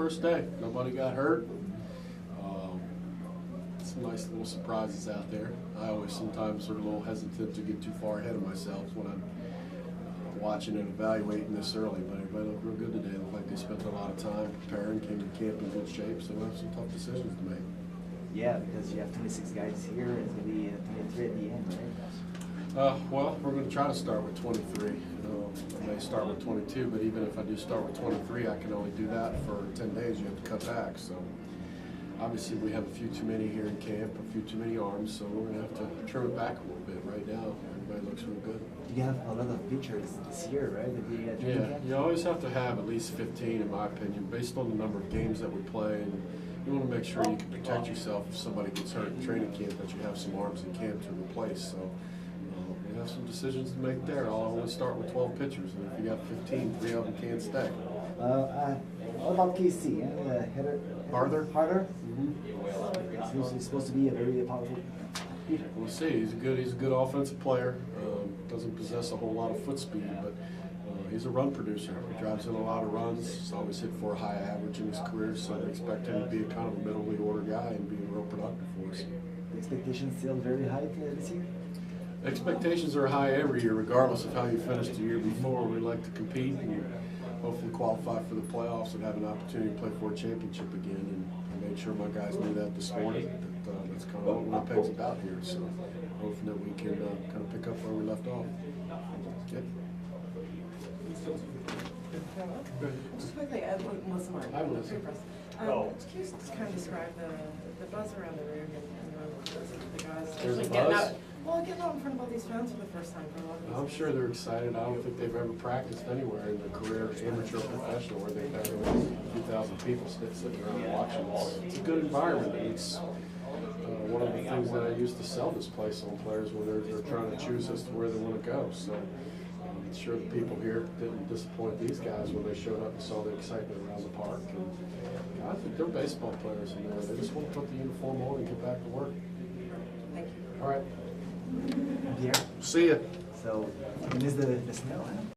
first day. Nobody got hurt. Some nice little surprises out there. I always sometimes are a little hesitant to get too far ahead of myself when I'm watching and evaluating this early, but everybody looked real good today. Looked like they spent a lot of time preparing, came to camp in good shape, so we'll have some tough decisions to make. Yeah, because you have 26 guys here, and it's going to be 23 at the end, right? Well, we're going to try to start with 23. I may start with 22, but even if I do start with 23, I can only do that for 10 days. You have to cut back. So obviously we have a few too many here in camp, a few too many arms, so we're going to have to trim it back a little bit. Right now, everybody looks real good. You have a lot of pitchers this year, right? Yeah, you always have to have at least 15, in my opinion, based on the number of games that we play. And you want to make sure you can protect yourself if somebody gets hurt in training camp, that you have some arms in camp to replace. So we have some decisions to make there. I'll only start with 12 pitchers, and if you got 15, 3 of them can't stay. What about KC? Harder? Mm-hmm. He's supposed to be a very powerful pitcher. We'll see. He's a good offensive player. Doesn't possess a whole lot of foot speed, but he's a run producer. He drives in a lot of runs. He's always hit for a high average in his career, so I expect him to be a kind of a middle of the order guy and be real productive for us. The expectations still very high this year? Expectations are high every year, regardless of how you finished the year before. We like to compete and hopefully qualify for the playoffs and have an opportunity to play for a championship again. And I made sure my guys knew that this morning. That's kind of what Winnipeg's about here. So hoping that we can kind of pick up where we left off. Okay. Just quickly, Melissa Martin. Hi, Melissa. Can you just kind of describe the buzz around the room and the guys There's a actually getting buzz? out? Well, getting out in front of all these fans for the first time for a lot of these. I'm sure they're excited. I don't think they've ever practiced anywhere in their career, amateur or professional, where they've had a few thousand people sitting around watching. It's a good environment. It's one of the things that I used to sell this place on players when they're trying to choose as to where they want to go. So I'm sure the people here didn't disappoint these guys when they showed up and saw the excitement around the park. And I think they're baseball players in there. They just want to put the uniform on and get back to work. Thank you. All right. Here. See ya. So, you miss the snow, huh?